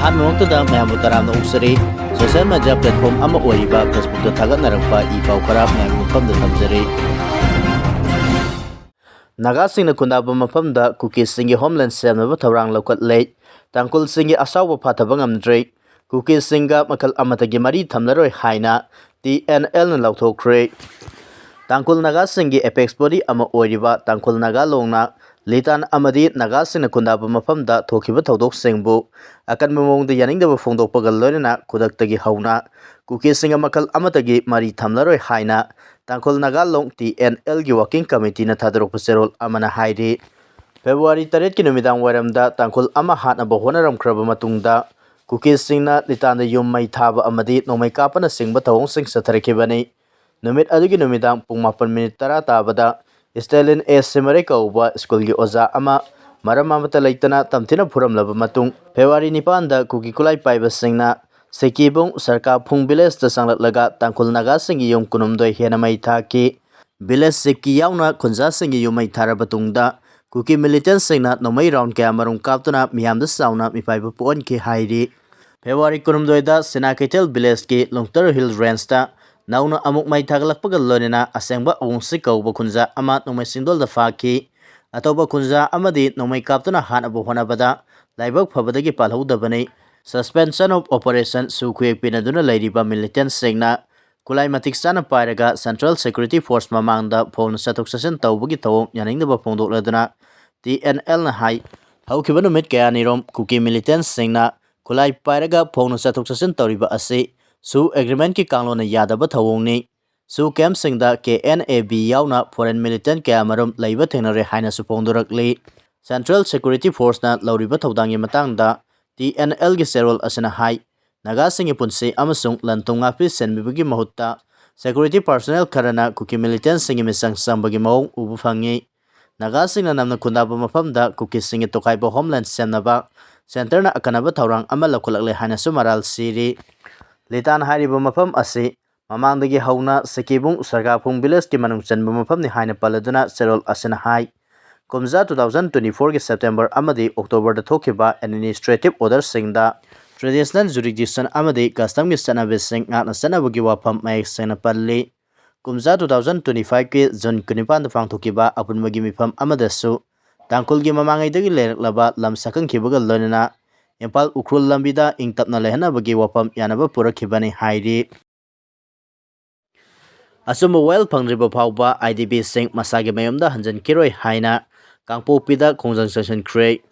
ꯑꯍꯥꯟꯕꯃꯛꯇꯗ ꯃꯌꯥꯝꯕꯨ ꯇꯔꯥꯝꯅ ꯑꯣꯛꯆꯔꯤ social media platform ꯑꯃ ꯑꯣꯏꯔꯤꯕ ꯐꯦꯁꯕꯨꯛꯇ ꯊꯥꯒꯠꯅꯔꯛꯄ ꯏ ꯄꯥꯎ ꯈꯔ ꯃꯌꯥꯝꯒꯤ ꯃꯐꯝꯗ ꯊꯝꯖꯔꯤ꯫ ꯅꯥꯒꯥꯁꯤꯡꯅ ꯈꯨꯟꯗꯥꯕ ꯃꯐꯝꯗ ꯀꯨꯀꯤꯁꯤꯡꯒꯤ ꯍꯣꯝꯂꯦꯟ ꯁꯦꯝꯅꯕ ꯊꯧꯔꯥꯡ ꯂꯧꯈꯠꯂꯦ꯫ ꯇꯥꯡꯈꯨꯜꯁꯤꯡꯒꯤ ꯑꯁꯥꯎꯕ ꯐꯥꯊꯕ ꯉꯝꯗ꯭ꯔꯦ꯫ ꯀꯨꯀꯤꯁꯤꯡꯒ ꯃꯈꯜ ꯑꯃꯠꯇꯒꯤ ꯃꯔꯤ ꯊꯝꯂꯔꯣꯏ ꯍꯥꯏꯅ TNLꯅ ꯂꯥꯎꯊꯣꯛꯈ꯭ꯔꯦ꯫ ꯇꯥꯡꯈꯨꯜ ꯅꯥꯒꯥꯁꯤꯡꯒꯤ ꯑꯦꯄꯦꯛꯁ ꯕꯣꯗꯤ ꯑꯃ ꯑꯣꯏꯔꯤꯕ ꯇꯥꯡꯈꯨꯜ ꯅꯥꯒꯥꯂꯣꯡꯅ ꯂꯤꯇꯥꯟ ꯑꯃꯗꯤ ꯅꯥꯒꯥꯁꯤꯡꯅ ꯈꯨꯟꯗꯥꯕ ꯃꯐꯝꯗ ꯊꯣꯛꯈꯤꯕ ꯊꯧꯗꯣꯛꯁꯤꯡꯕꯨ ꯑꯀꯟꯕ ꯃꯑꯣꯡꯗ ꯌꯥꯅꯤꯡꯗꯕ ꯐꯣꯡꯗꯣꯛꯄꯒ ꯂꯣꯏꯅꯅ ꯈꯨꯗꯛꯇꯒꯤ ꯍꯧꯅ ꯀꯨꯀꯤꯁꯤꯡꯒ ꯃꯈꯜ ꯑꯃꯠꯇꯒꯤ ꯃꯔꯤ ꯊꯝꯂꯔꯣꯏ ꯍꯥꯏꯅ ꯇꯥꯡꯈꯨꯜ ꯅꯥꯒꯥꯂꯣꯡ TNLꯒꯤ ꯋꯥꯀꯤꯡ ꯀꯃꯤꯇꯤꯅ ꯊꯥꯗꯣꯔꯛꯄ ꯆꯦꯔꯣꯜ ꯑꯃꯅ ꯍꯥꯏꯔꯤ꯫ ꯐꯦꯕ꯭ꯔꯨꯋꯥꯔꯤ 8ꯀꯤ ꯅꯨꯃꯤꯗꯥꯡ ꯋꯥꯏꯔꯝꯗ ꯇꯥꯡꯈꯨꯜ ꯑꯃ ꯍꯥꯠꯅꯕ ꯍꯣꯠꯅꯔꯝꯈ꯭ꯔꯕ ꯃꯇꯨꯡꯗ ꯀꯨꯀꯤꯁꯤꯡꯅ ꯂꯤꯇꯥꯟꯗ ꯌꯨꯝ ꯃꯩ ꯊꯥꯕ ꯑꯃꯗꯤ ꯅꯣꯡꯃꯩ ꯀꯥꯞꯄꯅꯆꯤꯡꯕ ꯊꯧꯑꯣꯡꯁꯤꯡ ꯆꯠꯊꯔꯛꯈꯤꯕꯅꯤ꯫ ꯅꯨꯃꯤꯠ ꯑꯗꯨꯒꯤ ꯅꯨꯃꯤꯗꯥꯡ ꯄꯨꯡ 7:10 ꯇꯥꯕꯗ ꯁ꯭ꯇꯦꯂꯤꯟ A. ꯁꯤꯃꯔꯦ ꯀꯧꯕ ꯁ꯭ꯀꯨꯜꯒꯤ ꯑꯣꯖꯥ ꯑꯃ ꯃꯔꯝ ꯑꯃꯠꯇ ꯂꯩꯇꯅ ꯇꯝꯊꯤꯅ ꯐꯨꯔꯝꯂꯕ ꯃꯇꯨꯡ ꯐꯦꯕ꯭ꯔꯨꯋꯥꯔꯤ 9ꯗ ꯀꯨꯀꯤ ꯈꯨꯠꯂꯥꯏ ꯄꯥꯏꯕꯁꯤꯡꯅ ꯁꯦꯀꯤꯕꯨꯡ ꯁꯔꯀꯥꯐꯨꯡ ꯚꯤꯂꯦꯖꯇ ꯆꯪꯂꯛꯂꯒ ꯇꯥꯡꯈꯨꯜ ꯅꯥꯒꯥꯁꯤꯡꯒꯤ ꯌꯨꯝ 18 ꯍꯦꯟꯅ ꯃꯩ ꯊꯥꯈꯤ꯫ ꯚꯤꯂꯦꯖ ꯆꯤꯐꯀꯤ ꯌꯥꯎꯅ ꯈꯨꯟꯖꯥꯁꯤꯡꯒꯤ ꯌꯨꯝ ꯃꯩ ꯊꯥꯔꯕ ꯇꯨꯡꯗ ꯀꯨꯀꯤ ꯃꯤꯂꯤꯇꯦꯟꯠꯁꯤꯡꯅ ꯅꯣꯡꯃꯩ ꯔꯥꯎꯟ ꯀꯌꯥꯃꯔꯨꯝ ꯀꯥꯞꯇꯨꯅ ꯃꯤꯌꯥꯝꯗ ꯆꯥꯎꯅ ꯃꯤꯄꯥꯏꯕ ꯄꯣꯛꯍꯟꯈꯤ ꯍꯥꯏꯔꯤ꯫ ꯐꯦꯕ꯭ꯔꯨꯋꯥꯔꯤ 18ꯗ ꯁꯤꯅꯥꯀꯩꯊꯦꯜ ꯚꯤꯂꯦꯖꯀꯤ ꯂꯣꯡꯇꯔ ꯍꯤꯜ ꯔꯦꯟꯖꯇ ꯅꯧꯅ ꯑꯃꯨꯛ ꯃꯩ ꯊꯥꯒꯠꯂꯛꯄꯒ ꯂꯣꯏꯅꯅ ꯑꯁꯦꯡꯕ ꯑꯋꯨꯡꯁꯤ ꯀꯧꯕ ꯈꯨꯟꯖꯥ ꯑꯃ ꯅꯣꯡꯃꯩ ꯆꯤꯡꯗꯣꯜꯗ ꯐꯥꯈꯤ꯫ ꯑꯇꯣꯞꯄ ꯈꯨꯟꯖꯥ ꯑꯃꯗꯤ ꯅꯣꯡꯃꯩ ꯀꯥꯞꯇꯨꯅ ꯍꯥꯠꯅꯕ ꯍꯣꯠꯅꯕꯗ ꯂꯥꯏꯕꯛ ꯐꯕꯗꯒꯤ ꯄꯥꯜꯍꯧꯗꯕꯅꯤ꯫ ꯁꯁꯄꯦꯟꯁꯟ ꯑꯣꯐ ꯑꯣꯄꯔꯦꯁꯟ ꯁꯨ ꯈꯨꯌꯦꯛ ꯄꯤꯅꯗꯨꯅ ꯂꯩꯔꯤꯕ ꯃꯤꯂꯤꯇꯦꯟꯠꯁꯤꯡꯅ ꯈꯨꯠꯂꯥꯏ ꯃꯇꯤꯛ ꯆꯥꯅ ꯄꯥꯏꯔꯒ ꯁꯦꯟꯇ꯭ꯔꯦꯜ ꯁꯦꯀ꯭ꯌꯨꯔꯤꯇꯤ ꯐꯣꯔꯁ ꯃꯃꯥꯡꯗ ꯐꯧꯅ ꯆꯠꯊꯣꯛ ꯆꯠꯁꯤꯟ ꯇꯧꯕꯒꯤ ꯊꯧꯑꯣꯡ ꯌꯥꯅꯤꯡꯗꯕ ꯐꯣꯡꯗꯣꯛꯂꯗꯨꯅ TNLꯅ ꯍꯥꯏ ꯍꯧꯈꯤꯕ ꯅꯨꯃꯤꯠ ꯀꯌꯥꯅꯤꯔꯣꯝ ꯀꯨꯀꯤ ꯃꯤꯂꯤꯇꯦꯟꯠꯁꯤꯡꯅ ꯈꯨꯠꯂꯥꯏ ꯄꯥꯏꯔꯒ ꯐꯧꯅ ꯆꯠꯊꯣꯛ ꯆꯠꯁꯤꯟ ꯇꯧꯔꯤꯕ ꯑꯁꯤ ꯁꯨ ꯑꯦꯒ꯭ꯔꯤꯃꯦꯟꯠꯀꯤ ꯀꯥꯡꯂꯣꯟꯅ ꯌꯥꯗꯕ ꯊꯧꯑꯣꯡꯅꯤ꯫ ꯁꯨ ꯀꯦꯝꯞꯁꯤꯡꯗ KNAB ꯌꯥꯎꯅ ꯐꯣꯔꯦꯟ ꯃꯤꯂꯤꯇꯦꯟꯠ ꯀꯌꯥꯃꯔꯨꯝ ꯂꯩꯕ ꯊꯦꯡꯅꯔꯦ ꯍꯥꯏꯅꯁꯨ ꯐꯣꯡꯗꯣꯔꯛꯂꯤ꯫ ꯁꯦꯟꯇ꯭ꯔꯦꯜ ꯁꯦꯀ꯭ꯌꯨꯔꯤꯇꯤ ꯐꯣꯔꯁꯅ ꯂꯧꯔꯤꯕ ꯊꯧꯗꯥꯡꯒꯤ ꯃꯇꯥꯡꯗ TNLꯒꯤ ꯆꯦꯔꯣꯜ ꯑꯁꯤꯅ ꯍꯥꯏ ꯅꯥꯒꯥꯁꯤꯡꯒꯤ ꯄꯨꯟꯁꯤ ꯑꯃꯁꯨꯡ ꯂꯟ ꯊꯨꯝ ꯉꯥꯛꯄꯤ ꯁꯦꯟꯕꯤꯕꯒꯤ ꯃꯍꯨꯠꯇ ꯁꯦꯀ꯭ꯌꯨꯔꯤꯇꯤ ꯄꯥꯔꯁꯣꯅꯦꯜ ꯈꯔꯅ ꯀꯨꯀꯤ ꯃꯤꯂꯤꯇꯦꯟꯠꯁꯤꯡꯒꯤ ꯃꯤꯆꯪ ꯆꯪꯕꯒꯤ ꯃꯑꯣꯡ ꯎꯕ ꯐꯪꯉꯤ꯫ ꯅꯥꯒꯥꯁꯤꯡꯅ ꯅꯝꯅ ꯈꯨꯟꯗꯥꯕ ꯃꯐꯝꯗ ꯀꯨꯀꯤꯁꯤꯡꯒꯤ ꯇꯣꯈꯥꯏꯕ ꯍꯣꯝꯂꯦꯟ ꯁꯦꯝꯅꯕ ꯁꯦꯟꯇꯔꯅ ꯑꯀꯟꯅꯕ ꯊꯧꯔꯥꯡ ꯑꯃ ꯂꯧꯈꯠꯂꯛꯂꯦ ꯍꯥꯏꯅꯁꯨ ꯃꯔꯥꯜ ꯁꯤꯔꯤ꯫ ꯂꯤꯇꯥꯟ ꯍꯥꯏꯔꯤꯕ ꯃꯐꯝ ꯑꯁꯤ ꯃꯃꯥꯡꯗꯒꯤ ꯍꯧꯅ ꯁꯦꯀꯤꯕꯨꯡ ꯁꯔꯀꯥꯐꯨꯡ ꯚꯤꯂꯦꯖꯀꯤ ꯃꯅꯨꯡ ꯆꯟꯕ ꯃꯐꯝꯅꯤ ꯍꯥꯏꯅ ꯄꯜꯂꯗꯨꯅ ꯆꯦꯔꯣꯜ ꯑꯁꯤꯅ ꯍꯥꯏ ꯀꯨꯝꯖꯥ 2024ꯒꯤ ꯁꯦꯞꯇꯦꯝꯕꯔ ꯑꯃꯗꯤ ꯑꯣꯛꯇꯣꯕꯔꯗ ꯊꯣꯛꯈꯤꯕ ꯑꯦꯗꯃꯤꯅꯤꯁꯇ꯭ꯔꯦꯇꯤꯚ ꯑꯣꯔꯗꯔꯁꯤꯡꯗ ꯇ꯭ꯔꯦꯗꯤꯁꯅꯦꯜ ꯖꯨꯔꯤꯗꯤꯛꯁꯟ ꯑꯃꯗꯤ ꯀꯁꯇꯝꯒꯤ ꯆꯠꯅꯕꯤꯁꯤꯡ ꯉꯥꯛꯅ ꯆꯠꯅꯕꯒꯤ ꯋꯥꯐꯝ ꯃꯌꯦꯛ ꯁꯦꯡꯅ ꯄꯜꯂꯤ꯫ ꯀꯨꯝꯖꯥ 2025ꯀꯤ ꯖꯨꯟ 19ꯗ ꯄꯥꯡꯊꯣꯛꯈꯤꯕ ꯑꯄꯨꯟꯕꯒꯤ ꯃꯤꯐꯝ ꯑꯃꯗꯁꯨ ꯇꯥꯡꯈꯨꯜꯒꯤ ꯃꯃꯥꯡꯉꯩꯗꯒꯤ ꯂꯩꯔꯛꯂꯕ ꯂꯝ ꯁꯛꯈꯪꯈꯤꯕꯒ ꯂꯣꯏꯅꯅ ꯏꯝꯐꯥꯜ ꯎꯈ꯭ꯔꯨꯜ ꯂꯝꯕꯤꯗ ꯏꯪ ꯇꯞꯅ ꯂꯩꯍꯟꯅꯕꯒꯤ ꯋꯥꯐꯝ ꯌꯥꯅꯕ ꯄꯨꯔꯛꯈꯤꯕꯅꯤ ꯍꯥꯏꯔꯤ꯫ ꯑꯆꯨꯝꯕ ꯋꯥꯌꯦꯜ ꯐꯪꯗ꯭ꯔꯤꯕ ꯐꯥꯎꯕ IDPꯁꯤꯡ ꯃꯁꯥꯒꯤ ꯃꯌꯨꯝꯗ ꯍꯟꯖꯤꯟꯈꯤꯔꯣꯏ ꯍꯥꯏꯅ ꯀꯥꯡꯄꯣꯛꯄꯤꯗ ꯈꯣꯡꯖꯪ ꯆꯪꯁꯤꯟꯈ꯭ꯔꯦ꯫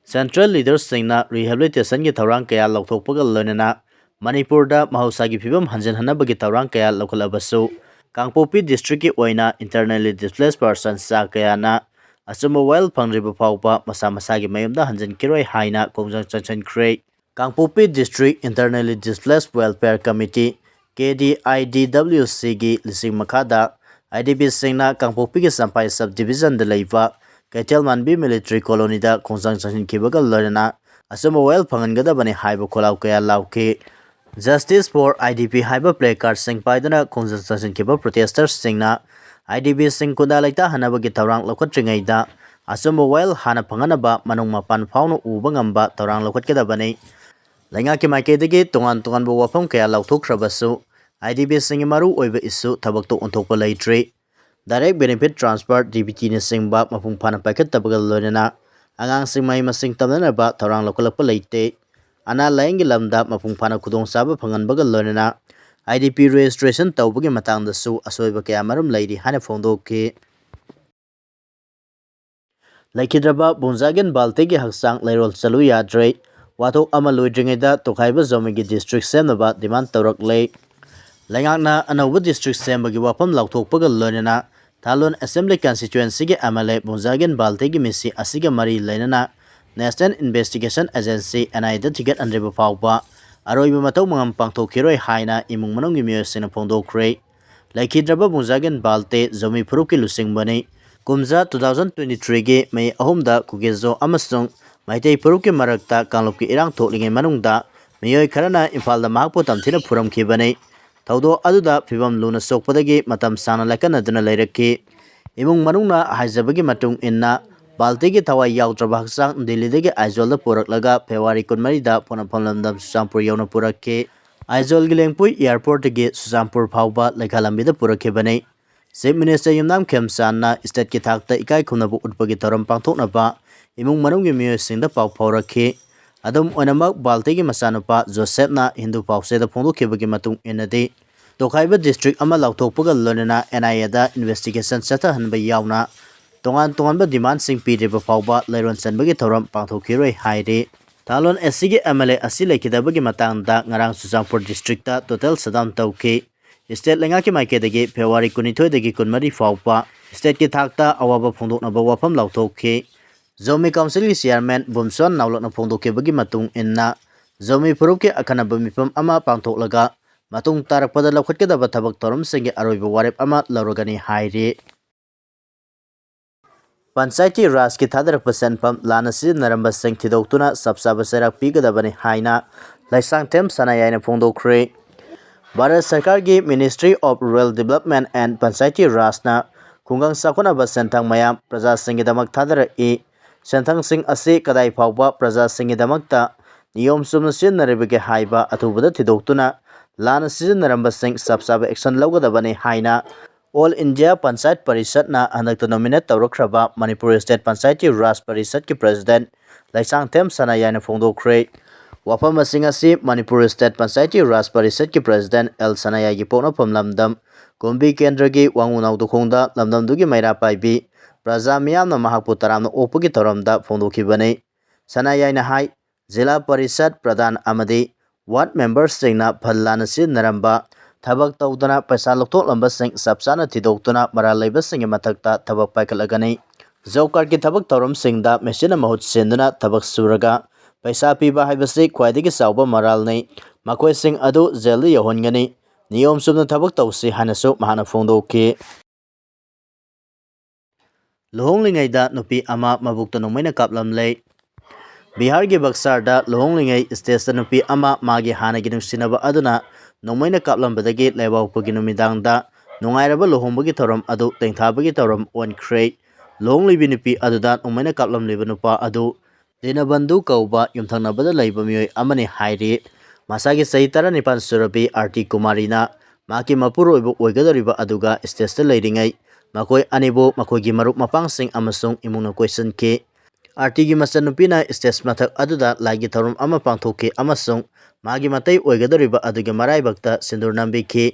ꯁꯦꯟꯇ꯭ꯔꯦꯜ ꯂꯤꯗꯔꯁꯤꯡꯅ ꯔꯤꯍꯦꯕꯤꯂꯤꯇꯦꯁꯟꯒꯤ ꯊꯧꯔꯥꯡ ꯀꯌꯥ ꯂꯧꯊꯣꯛꯄꯒ ꯂꯣꯏꯅꯅ ꯃꯅꯤꯄꯨꯔꯗ ꯃꯍꯧꯁꯥꯒꯤ ꯐꯤꯕꯝ ꯍꯟꯖꯤꯟꯍꯟꯅꯕꯒꯤ ꯊꯧꯔꯥꯡ ꯀꯌꯥ ꯂꯧꯈꯠꯂꯕꯁꯨ ꯀꯥꯡꯄꯣꯛꯄꯤ ꯗꯤꯁꯇ꯭ꯔꯤꯛꯀꯤ ꯑꯣꯏꯅ ꯏꯟꯇꯔꯅꯦꯜꯂꯤ ꯗꯤꯁꯄ꯭ꯂꯦꯁ ꯄꯔꯁꯟ ꯆꯥ ꯀꯌꯥꯅ ꯑꯆꯨꯝꯕ ꯋꯥꯌꯦꯜ ꯐꯪꯗ꯭ꯔꯤꯕ ꯐꯥꯎꯕ ꯃꯁꯥ ꯃꯁꯥꯒꯤ ꯃꯌꯨꯝꯗ ꯍꯟꯖꯤꯟꯈꯤꯔꯣꯏ ꯍꯥꯏꯅ ꯈꯣꯡꯖꯪ ꯆꯪꯁꯤꯟꯈ꯭ꯔꯦ꯫ ꯀꯥꯡꯄꯣꯛꯄꯤ district internally displace welfare committee KDIDWCꯒꯤ ꯂꯤꯁꯤꯡ ꯃꯈꯥꯗ IDPꯁꯤꯡꯅ ꯀꯥꯡꯄꯣꯛꯄꯤꯒꯤ ꯆꯝꯄꯥꯏ ꯁꯕ ꯗꯤꯚꯤꯖꯟꯗ ꯂꯩꯕ ꯀꯩꯊꯦꯜꯃꯥꯟꯕꯤ ꯃꯤꯂꯤꯇꯔꯤ ꯀꯣꯂꯣꯅꯤꯗ ꯈꯣꯡꯖꯪ ꯆꯪꯁꯤꯟꯈꯤꯕꯒ ꯂꯣꯏꯅꯅ ꯑꯆꯨꯝꯕ ꯋꯥꯌꯦꯜ ꯐꯪꯍꯟꯒꯗꯕꯅꯤ ꯍꯥꯏꯕ ꯈꯣꯜꯂꯥꯎ ꯀꯌꯥ ꯂꯥꯎꯈꯤ꯫ ꯖꯁꯇꯤꯁ ꯐꯣꯔ IDP ꯍꯥꯏꯕ ꯄ꯭ꯂꯦꯀꯥꯔꯗꯁꯤꯡ ꯄꯥꯏꯗꯨꯅ ꯈꯣꯡꯖꯪ ꯆꯪꯁꯤꯟꯈꯤꯕ ꯄ꯭ꯔꯣꯇꯦꯁꯇꯔꯁꯤꯡꯅ IDPꯁꯤꯡ ꯈꯨꯟꯗꯥ ꯂꯩꯇꯥꯍꯟꯅꯕꯒꯤ ꯊꯧꯔꯥꯡ ꯂꯧꯈꯠꯇ꯭ꯔꯤꯉꯩꯗ ꯑꯆꯨꯝꯕ ꯋꯥꯌꯦꯜ ꯍꯥꯟꯅ ꯐꯪꯍꯟꯅꯕ ꯃꯅꯨꯡ ꯃꯄꯥꯟ ꯐꯥꯎꯅ ꯎꯕ ꯉꯝꯕ ꯊꯧꯔꯥꯡ ꯂꯧꯈꯠꯀꯗꯕꯅꯤ꯫ ꯂꯩꯉꯥꯛꯀꯤ ꯃꯥꯏꯀꯩꯗꯒꯤ ꯇꯣꯉꯥꯟ ꯇꯣꯉꯥꯟꯕ ꯋꯥꯐꯝ ꯀꯌꯥ ꯂꯥꯎꯊꯣꯛꯈ꯭ꯔꯕꯁꯨ IDPꯁꯤꯡꯒꯤ ꯃꯔꯨ ꯑꯣꯏꯕ ꯏꯁꯨ ꯊꯕꯛꯇ ꯑꯣꯟꯊꯣꯛꯄ ꯂꯩꯇ꯭ꯔꯤ꯫ ꯗꯥꯏꯔꯦꯛ ꯕꯦꯅꯤꯐꯤꯠ ꯇ꯭ꯔꯥꯟꯁꯐꯔ DBTꯅꯆꯤꯡꯕ ꯃꯄꯨꯡ ꯐꯥꯅ ꯄꯥꯏꯈꯠꯇꯕꯒ ꯂꯣꯏꯅꯅ ꯑꯉꯥꯡꯁꯤꯡ ꯃꯍꯩ ꯃꯁꯤꯡ ꯇꯝꯅꯅꯕ ꯊꯧꯔꯥꯡ ꯂꯧꯈꯠꯂꯛꯄ ꯂꯩꯇꯦ꯫ ꯑꯅꯥ ꯂꯥꯌꯦꯡꯒꯤ ꯂꯝꯗ ꯃꯄꯨꯡ ꯐꯥꯅ ꯈꯨꯗꯣꯡꯆꯥꯕ ꯐꯪꯍꯟꯕꯒ ꯂꯣꯏꯅꯅ IDP ꯔꯦꯖꯤꯁꯇ꯭ꯔꯦꯁꯟ ꯇꯧꯕꯒꯤ ꯃꯇꯥꯡꯗꯁꯨ ꯑꯁꯣꯏꯕ ꯀꯌꯥꯃꯔꯨꯝ ꯂꯩꯔꯤ ꯍꯥꯏꯅ ꯐꯣꯡꯗꯣꯛꯈꯤ꯫ ꯂꯩꯈꯤꯗ꯭ꯔꯕ ꯕꯨꯡꯖꯥꯒꯤꯟ ꯕꯥꯜꯇꯤꯒꯤ ꯍꯛꯆꯥꯡ ꯂꯩꯔꯣꯜ ꯆꯠꯂꯨ ꯌꯥꯗ꯭ꯔꯦ꯫ ꯋꯥꯊꯣꯛ ꯑꯃ ꯂꯣꯏꯗ꯭ꯔꯤꯉꯩꯗ ꯇꯣꯈꯥꯏꯕ ꯖꯣꯃꯤꯒꯤ ꯗꯤꯁꯇ꯭ꯔꯤꯛ ꯁꯦꯝꯅꯕ ꯗꯤꯃꯥꯟ ꯇꯧꯔꯛꯂꯦ꯫ ꯂꯩꯉꯥꯛꯅ ꯑꯅꯧꯕ ꯗꯤꯁꯇ꯭ꯔꯤꯛ ꯁꯦꯝꯕꯒꯤ ꯋꯥꯐꯝ ꯂꯥꯎꯊꯣꯛꯄꯒ ꯂꯣꯏꯅꯅ ꯊꯥꯂꯣꯟ ꯑꯦꯁꯦꯝꯕ꯭ꯂꯤ ꯀꯟꯁꯇꯤꯇ꯭ꯌꯨꯑꯦꯟꯁꯤꯒꯤ MLA ꯕꯨꯡꯖꯥꯒꯤꯟ ꯕꯥꯜꯇꯤꯒꯤ ꯃꯤꯁꯤ ꯑꯁꯤꯒ ꯃꯔꯤ ꯂꯩꯅꯅ ꯅꯦꯁꯅꯦꯜ ꯏꯟꯚꯦꯁꯇꯤꯒꯦꯁꯟ ꯑꯦꯖꯦꯟꯁꯤ NIAꯗ ꯊꯤꯒꯠꯍꯟꯗ꯭ꯔꯤꯕ ꯐꯥꯎꯕ ꯑꯔꯣꯏꯕ ꯃꯊꯧ ꯃꯉꯝ ꯄꯥꯡꯊꯣꯛꯈꯤꯔꯣꯏ ꯍꯥꯏꯅ ꯏꯃꯨꯡ ꯃꯅꯨꯡꯒꯤ ꯃꯤꯑꯣꯏꯁꯤꯡꯅ ꯐꯣꯡꯗꯣꯛꯈ꯭ꯔꯦ꯫ ꯂꯩꯈꯤꯗ꯭ꯔꯕ ꯕꯨꯡꯖꯥꯒꯤꯟ ꯕꯥꯜꯇꯦ ꯖꯣꯃꯤ ꯐꯨꯔꯨꯞꯀꯤ ꯂꯨꯆꯤꯡꯕꯅꯤ꯫ ꯀꯨꯝꯖꯥ 2023ꯒꯤ ꯃꯦ 3ꯗ ꯀꯨꯀꯤꯖꯣ ꯑꯃꯁꯨꯡ ꯃꯩꯇꯩ ꯐꯨꯔꯨꯞꯀꯤ ꯃꯔꯛꯇ ꯀꯥꯡꯂꯨꯞꯀꯤ ꯏꯔꯥꯡ ꯊꯣꯛꯂꯤꯉꯩ ꯃꯅꯨꯡꯗ ꯃꯤꯑꯣꯏ ꯈꯔꯅ ꯏꯝꯐꯥꯜꯗ ꯃꯍꯥꯛꯄꯨ ꯇꯝꯊꯤꯅ ꯐꯨꯔꯝꯈꯤꯕꯅꯤ꯫ ꯊꯧꯗꯣꯛ ꯑꯗꯨꯗ ꯐꯤꯕꯝ ꯂꯨꯅ ꯁꯣꯛꯄꯗꯒꯤ ꯃꯇꯝ ꯁꯥꯡꯅ ꯂꯥꯏꯀꯠꯅꯗꯨꯅ ꯂꯩꯔꯛꯈꯤ꯫ ꯏꯃꯨꯡ ꯃꯅꯨꯡꯅ ꯍꯥꯏꯖꯕꯒꯤ ꯃꯇꯨꯡ ꯏꯟꯅ ꯕꯥꯜꯇꯤꯒꯤ ꯊꯋꯥꯏ ꯌꯥꯎꯗ꯭ꯔꯕ ꯍꯛꯆꯥꯡ ꯗꯤꯜꯂꯤꯗꯒꯤ ꯑꯥꯏꯖꯣꯜꯗ ꯄꯨꯔꯛꯂꯒ ꯐꯦꯕ꯭ꯔꯨꯋꯥꯔꯤ 24ꯗ ꯄꯣꯅꯐꯝ ꯂꯝꯗꯝ ꯆꯨꯔꯆꯥꯟꯄꯨꯔ ꯌꯧꯅ ꯄꯨꯔꯛꯈꯤ꯫ ꯑꯥꯏꯖꯣꯜꯒꯤ ꯂꯦꯡꯄꯨꯏ ꯑꯦꯌꯔꯄꯣꯔꯠꯇꯒꯤ ꯆꯨꯔꯆꯥꯟꯄꯨꯔ ꯐꯥꯎꯕ ꯂꯩꯈꯥꯂꯝꯕꯤꯗ ꯄꯨꯔꯛꯈꯤꯕꯅꯤ꯫ ꯆꯤꯐ ꯃꯤꯅꯤꯁꯇꯔ ꯌꯨꯝꯅꯥꯝ ꯈꯦꯝꯆꯥꯟꯅ ꯁ꯭ꯇꯦꯠꯀꯤ ꯊꯥꯛꯇ ꯏꯀꯥꯏ ꯈꯨꯝꯅꯕ ꯎꯠꯄꯒꯤ ꯊꯧꯔꯝ ꯄꯥꯡꯊꯣꯛꯅꯕ ꯏꯃꯨꯡ ꯃꯅꯨꯡꯒꯤ ꯃꯤꯑꯣꯏꯁꯤꯡꯗ ꯄꯥꯎ ꯐꯥꯎꯔꯛꯈꯤ꯫ ꯑꯗꯨꯝ ꯑꯣꯏꯅꯃꯛ ꯕꯥꯜꯇꯤꯒꯤ ꯃꯆꯥꯅꯨꯄꯥ ꯖꯣꯁꯦꯐꯅ ꯍꯤꯟꯗꯨ ꯄꯥꯎꯆꯦꯗ ꯐꯣꯡꯗꯣꯛꯈꯤꯕꯒꯤ ꯃꯇꯨꯡ ꯏꯟꯅꯗꯤ ꯇꯣꯈꯥꯏꯕ ꯗꯤꯁꯇ꯭ꯔꯤꯛ ꯑꯃ ꯂꯥꯎꯊꯣꯛꯄꯒ ꯂꯣꯏꯅꯅ NIAꯗ ꯏꯟꯚꯦꯁꯇꯤꯒꯦꯁꯟ ꯆꯠꯊꯍꯟꯕ ꯌꯥꯎꯅ ꯇꯣꯉꯥꯟ-ꯇꯣꯉꯥꯟꯕ ꯗꯤꯃꯥꯟꯗꯁꯤꯡ ꯄꯤꯗ꯭ꯔꯤꯕ ꯐꯥꯎꯕ ꯂꯩꯔꯣꯟ ꯆꯟꯕꯒꯤ ꯊꯧꯔꯝ ꯄꯥꯡꯊꯣꯛꯈꯤꯔꯣꯏ ꯍꯥꯏꯔꯤ꯫ ꯊꯥꯂꯣꯟ SCꯒꯤ MLA ꯑꯁꯤ ꯂꯩꯈꯤꯗꯕꯒꯤ ꯃꯇꯥꯡꯗ ꯉꯔꯥꯡ ꯆꯨꯔꯆꯥꯟꯄꯨꯔ ꯗꯤꯁꯇ꯭ꯔꯤꯛꯇ ꯇꯣꯇꯦꯜ ꯁꯠꯗꯥꯎꯟ ꯇꯧꯈꯤ꯫ ꯁ꯭ꯇꯦꯠ ꯂꯩꯉꯥꯛꯀꯤ ꯃꯥꯏꯀꯩꯗꯒꯤ ꯐꯦꯕ꯭ꯔꯨꯋꯥꯔꯤ 22ꯗꯒꯤ 24 ꯐꯥꯎꯕ ꯁ꯭ꯇꯦꯠꯀꯤ ꯊꯥꯛꯇ ꯑꯋꯥꯕ ꯐꯣꯡꯗꯣꯛꯅꯕ ꯋꯥꯐꯝ ꯂꯥꯎꯊꯣꯛꯈꯤ꯫ ꯖꯣꯃꯤ ꯀꯥꯎꯟꯁꯤꯜꯒꯤ ꯆꯤꯌꯔꯃꯦꯟ ꯕꯨꯝꯁꯣꯟ ꯅꯥꯎꯂꯛꯅ ꯐꯣꯡꯗꯣꯛꯈꯤꯕꯒꯤ ꯃꯇꯨꯡ ꯏꯟꯅ ꯖꯣꯃꯤ ꯐꯨꯔꯨꯞꯀꯤ ꯑꯈꯟꯅꯕ ꯃꯤꯐꯝ ꯑꯃ ꯄꯥꯡꯊꯣꯛꯂꯒ ꯃꯇꯨꯡ ꯇꯥꯔꯛꯄꯗ ꯂꯧꯈꯠꯀꯗꯕ ꯊꯕꯛ ꯊꯧꯔꯝꯁꯤꯡꯒꯤ ꯑꯔꯣꯏꯕ ꯋꯥꯔꯦꯞ ꯑꯃ ꯂꯧꯔꯒꯅꯤ ꯍꯥꯏꯔꯤ꯫ ꯄꯟꯆꯥꯌती ꯔꯥꯖꯀꯤ ꯊꯥꯗꯔꯛꯄ ꯁꯦꯟꯐꯝ ꯂꯥꯟꯅ ꯁꯤꯖꯤꯟꯅꯔꯝꯕꯁꯤꯡ ꯊꯤꯗꯣꯛꯇꯨꯅ ꯆꯞ ꯆꯥꯕ ꯆꯩꯔꯥꯛ ꯄꯤꯒꯗꯕꯅꯤ ꯍꯥꯏꯅ ꯂꯩꯁꯥꯡꯊꯦꯝ ꯁꯅꯥꯌꯥꯏꯅ ꯐꯣꯡꯗꯣꯛꯈ꯭ꯔꯦ꯫ ꯚꯥꯔꯠ ꯁꯔꯀꯥꯔꯒꯤ ministry of rural development and panchayati ꯔꯥꯖꯅ ꯈꯨꯡꯒꯪ ꯆꯥꯎꯈꯠꯅꯕ ꯁꯦꯟꯊꯪ ꯃꯌꯥꯝ ꯄ꯭ꯔꯖꯥꯁꯤꯡꯒꯤꯗꯃꯛ ꯊꯥꯗꯔꯛꯏ꯫ ꯁꯦꯟꯊꯪꯁꯤꯡ ꯑꯁꯤ ꯀꯗꯥꯏ ꯐꯥꯎꯕ ꯄ꯭ꯔꯖꯥꯁꯤꯡꯒꯤꯗꯃꯛꯇ ꯅꯤꯌꯣꯝ ꯆꯨꯝꯅ ꯁꯤꯖꯤꯟꯅꯔꯤꯕꯒꯦ ꯍꯥꯏꯕ ꯑꯊꯨꯕꯗ ꯊꯤꯗꯣꯛꯇꯨꯅ ꯂꯥꯟꯅ ꯁꯤꯖꯤꯟꯅꯔꯝꯕꯁꯤꯡ ꯆꯞ ꯆꯥꯕ ꯑꯦꯛꯁꯟ ꯂꯧꯒꯗꯕꯅꯤ ꯍꯥꯏꯅ ꯑꯣꯜ ꯏꯟꯗꯤꯌꯥ ꯄꯟꯆꯥꯌꯠ ꯄꯔꯤꯁꯗꯅ ꯍꯟꯗꯛꯇ ꯅꯣꯃꯤꯅꯦꯠ ꯇꯧꯔꯛꯈ꯭ꯔꯕ ꯃꯅꯤꯄꯨꯔ ꯁ꯭ꯇꯦꯠ ꯄꯟꯆꯥꯌती ꯔꯥꯖ ꯄꯔꯤꯁꯗꯀꯤ ꯄ꯭ꯔꯦꯁꯤꯗꯦꯟꯠ ꯂꯩꯁꯥꯡꯊꯦꯝ ꯁꯅꯥꯌꯥꯏꯅ ꯐꯣꯡꯗꯣꯛꯈ꯭ꯔꯦ꯫ ꯋꯥꯐꯝꯁꯤꯡ ꯑꯁꯤ ꯃꯅꯤꯄꯨꯔ ꯁ꯭ꯇꯦꯠ ꯄꯟꯆꯥꯌती ꯔꯥꯖ ꯄꯔꯤꯁꯗꯀꯤ ꯄ꯭ꯔꯦꯁꯤꯗꯦꯟꯠ L ꯁꯅꯥꯌꯥꯏꯒꯤ ꯄꯣꯛꯅꯐꯝ ꯂꯝꯗꯝ ꯀꯨꯝꯕꯤ ꯀꯦꯟꯗ꯭ꯔꯒꯤ ꯋꯥꯡꯉꯨ ꯅꯥꯎꯗꯣꯈꯣꯡꯗ ꯂꯝꯗꯝꯗꯨꯒꯤ ꯃꯩꯔꯥ ꯄꯥꯏꯕꯤ ꯄ꯭ꯔꯖꯥ ꯃꯤꯌꯥꯝꯅ ꯃꯍꯥꯛꯄꯨ ꯇꯔꯥꯝꯅ ꯑꯣꯛꯄꯒꯤ ꯊꯧꯔꯝꯗ ꯐꯣꯡꯗꯣꯛꯈꯤꯕꯅꯤ꯫ ꯁꯅꯥꯌꯥꯏꯅ ꯍꯥꯏ ꯖꯤꯂꯥ ꯄꯔꯤꯁꯗ ꯄ꯭ꯔꯙꯥꯟ ꯑꯃꯗꯤ ꯋꯥꯔꯗ ꯃꯦꯝꯕꯔꯁꯤꯡꯅ ꯐꯜ ꯂꯥꯟꯅ ꯁꯤꯖꯤꯟꯅꯔꯝꯕ ꯊꯕꯛ ꯇꯧꯗꯅ ꯄꯩꯁꯥ ꯂꯧꯊꯣꯛꯂꯝꯕꯁꯤꯡ ꯆꯞ ꯆꯥꯅ ꯊꯤꯗꯣꯛꯇꯨꯅ ꯃꯔꯥꯜ ꯂꯩꯕꯁꯤꯡꯒꯤ ꯃꯊꯛꯇ ꯊꯕꯛ ꯄꯥꯏꯈꯠꯂꯒꯅꯤ꯫ ꯖꯣꯕ ꯀꯥꯔꯗꯀꯤ ꯊꯕꯛ ꯊꯧꯔꯝꯁꯤꯡꯗ ꯃꯦꯆꯤꯟꯅ ꯃꯍꯨꯠ ꯁꯤꯟꯗꯨꯅ ꯊꯕꯛ ꯁꯨꯔꯒ ꯄꯩꯁꯥ ꯄꯤꯕ ꯍꯥꯏꯕꯁꯤ ꯈ꯭ꯋꯥꯏꯗꯒꯤ ꯆꯥꯎꯕ ꯃꯔꯥꯜꯅꯤ꯫ ꯃꯈꯣꯏꯁꯤꯡ ꯑꯗꯨ ꯖꯦꯜꯗ ꯌꯧꯍꯟꯒꯅꯤ꯫ ꯅꯤꯌꯣꯝ ꯆꯨꯝꯅ ꯊꯕꯛ ꯇꯧꯁꯤ ꯍꯥꯏꯅꯁꯨ ꯃꯍꯥꯛꯅ ꯐꯣꯡꯗꯣꯛꯈꯤ꯫ ꯂꯨꯍꯣꯡꯂꯤꯉꯩꯗ ꯅꯨꯄꯤ ꯑꯃ ꯃꯕꯨꯛꯇ ꯅꯣꯡꯃꯩꯅ ꯀꯥꯞꯂꯝꯂꯦ꯫ ꯕꯤꯍꯥꯔꯒꯤ ꯕꯛꯁꯥꯔꯗ ꯂꯨꯍꯣꯡꯂꯤꯉꯩ ꯁ꯭ꯇꯦꯖꯇ ꯅꯨꯄꯤ ꯑꯃ ꯃꯥꯒꯤ ꯍꯥꯟꯅꯒꯤ ꯅꯨꯡꯁꯤꯅꯕ ꯑꯗꯨꯅ ꯅꯣꯡꯃꯩꯅ ꯀꯥꯞꯂꯝꯕꯗꯒꯤ ꯂꯩꯕꯥꯛꯄꯣꯛꯄꯒꯤ ꯅꯨꯃꯤꯗꯥꯡꯗ ꯅꯨꯡꯉꯥꯏꯔꯕ ꯂꯨꯍꯣꯡꯕꯒꯤ ꯊꯧꯔꯝ ꯑꯗꯨ ꯇꯦꯡꯊꯥꯕꯒꯤ ꯊꯧꯔꯝ ꯑꯣꯟꯈ꯭ꯔꯦ꯫ ꯂꯨꯍꯣꯡꯂꯤꯕꯤ ꯅꯨꯄꯤ ꯑꯗꯨꯗ ꯅꯣꯡꯃꯩꯅ ꯀꯥꯞꯂꯝꯂꯤꯕ ꯅꯨꯄꯥ ꯑꯗꯨ ꯗꯤꯅꯕꯟꯙꯨ ꯀꯧꯕ ꯌꯨꯝꯊꯪꯅꯕꯗ ꯂꯩꯕ ꯃꯤꯑꯣꯏ ꯑꯃꯅꯤ ꯍꯥꯏꯔꯤ꯫ ꯃꯁꯥꯒꯤ ꯆꯍꯤ 19 ꯁꯨꯔꯕꯤ ꯑꯥꯔꯇꯤ ꯀꯨꯃꯥꯔꯤꯅ ꯃꯍꯥꯛꯀꯤ ꯃꯄꯨꯔꯣꯏꯕ ꯑꯣꯏꯒꯗꯧꯔꯤꯕ ꯑꯗꯨꯒ ꯁ꯭ꯇꯦꯖꯇ ꯂꯩꯔꯤꯉꯩ ꯃꯈꯣꯏ ꯑꯅꯤꯕꯨ ꯃꯈꯣꯏꯒꯤ ꯃꯔꯨꯞ ꯃꯄꯥꯡꯁꯤꯡ ꯑꯃꯁꯨꯡ ꯏꯃꯨꯡꯅ ꯀꯣꯏꯁꯤꯟꯈꯤ꯫ ꯑꯥꯔꯇꯤꯒꯤ ꯃꯆꯟꯅꯨꯄꯤꯅ ꯁ꯭ꯇꯦꯖ ꯃꯊꯛ ꯑꯗꯨꯗ ꯂꯥꯏꯒꯤ ꯊꯧꯔꯝ ꯑꯃ ꯄꯥꯡꯊꯣꯛꯈꯤ ꯑꯃꯁꯨꯡ ꯃꯍꯥꯛꯀꯤ ꯃꯇꯩ ꯑꯣꯏꯒꯗꯧꯔꯤꯕ ꯑꯗꯨꯒꯤ ꯃꯔꯥꯏꯕꯛꯇ ꯁꯤꯟꯗꯨꯔ ꯅꯝꯕꯤꯈꯤ꯫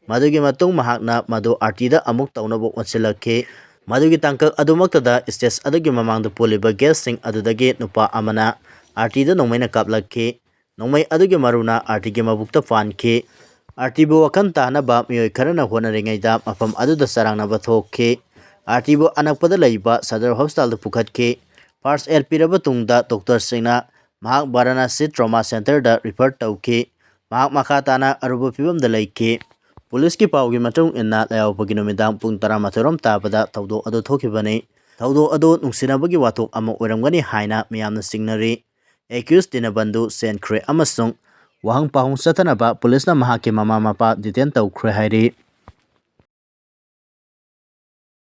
ꯃꯗꯨꯒꯤ ꯃꯇꯨꯡ ꯃꯍꯥꯛꯅ ꯃꯗꯨ ꯑꯥꯔꯇꯤꯗ ꯑꯃꯨꯛ ꯇꯧꯅꯕ ꯑꯣꯟꯁꯤꯜꯂꯛꯈꯤ꯫ ꯃꯗꯨꯒꯤ ꯇꯥꯡꯀꯛ ꯑꯗꯨꯃꯛꯇꯗ ꯁ꯭ꯇꯦꯖ ꯑꯗꯨꯒꯤ ꯃꯃꯥꯡꯗ ꯄꯨꯜꯂꯤꯕ ꯒꯦꯁ꯭ꯠꯁꯤꯡ ꯑꯗꯨꯗꯒꯤ ꯅꯨꯄꯥ ꯑꯃꯅ ꯑꯥꯔꯇꯤꯗ ꯅꯣꯡꯃꯩꯅ ꯀꯥꯞꯂꯛꯈꯤ꯫ ꯅꯣꯡꯃꯩ ꯑꯗꯨꯒꯤ ꯃꯔꯨꯅ ꯑꯥꯔꯇꯤꯒꯤ ꯃꯕꯨꯛꯇ ꯄꯥꯟꯈꯤ꯫ ꯑꯥꯔꯇꯤꯕꯨ ꯋꯥꯈꯜ ꯇꯥꯍꯟꯅꯕ ꯃꯤꯑꯣꯏ ꯈꯔꯅ ꯍꯣꯠꯅꯔꯤꯉꯩꯗ ꯃꯐꯝ ꯑꯗꯨꯗ ꯆꯔꯥꯡꯅꯕ ꯊꯣꯛꯈꯤ꯫ ꯑꯥꯔꯇꯤꯕꯨ ꯑꯅꯛꯄꯗ ꯂꯩꯕ ꯁꯗꯔ ꯍꯣꯁꯄꯤꯇꯥꯜꯗ ꯄꯨꯈꯠꯈꯤ꯫ ꯐꯥꯔꯁꯠ ꯑꯦꯗ ꯄꯤꯔꯕ ꯇꯨꯡꯗ ꯗꯣꯛꯇꯔꯁꯤꯡꯅ ꯃꯍꯥꯛ ꯚꯥꯔꯥꯅꯥꯁꯤ ꯇ꯭ꯔꯣꯃꯥ ꯁꯦꯟꯇꯔꯗ ꯔꯤꯐꯔ ꯇꯧꯈꯤ꯫ ꯃꯍꯥꯛ ꯃꯈꯥ ꯇꯥꯅ ꯑꯔꯨꯕ ꯐꯤꯚꯝꯗ ꯂꯩꯈꯤ꯫ ꯄꯨꯂꯤꯁꯀꯤ ꯄꯥꯎꯒꯤ ꯃꯇꯨꯡ ꯏꯟꯅ ꯂꯩꯕꯥꯛꯄꯣꯛꯄꯒꯤ ꯅꯨꯃꯤꯗꯥꯡ ꯄꯨꯡ 12ꯔꯣꯝ ꯇꯥꯕꯗ ꯊꯧꯗꯣꯛ ꯑꯗꯨ ꯊꯣꯛꯈꯤꯕꯅꯤ꯫ ꯊꯧꯗꯣꯛ ꯑꯗꯨ ꯅꯨꯡꯁꯤꯅꯕꯒꯤ ꯋꯥꯊꯣꯛ ꯑꯃ ꯑꯣꯏꯔꯝꯒꯅꯤ ꯍꯥꯏꯅ ꯃꯤꯌꯥꯝꯅ ꯆꯤꯡꯅꯔꯤ꯫ ꯑꯦꯀ꯭ꯌꯨꯖ ꯗꯤꯅꯕꯟꯙꯨ ꯆꯦꯟꯈ꯭ꯔꯦ ꯑꯃꯁꯨꯡ ꯋꯥꯍꯪ ꯄꯥꯎꯍꯪ ꯆꯠꯊꯅꯕ ꯄꯨꯂꯤꯁꯅ ꯃꯍꯥꯛꯀꯤ ꯃꯃꯥ ꯃꯄꯥ ꯗꯤꯇꯦꯟ ꯇꯧꯈ꯭ꯔꯦ ꯍꯥꯏꯔꯤ꯫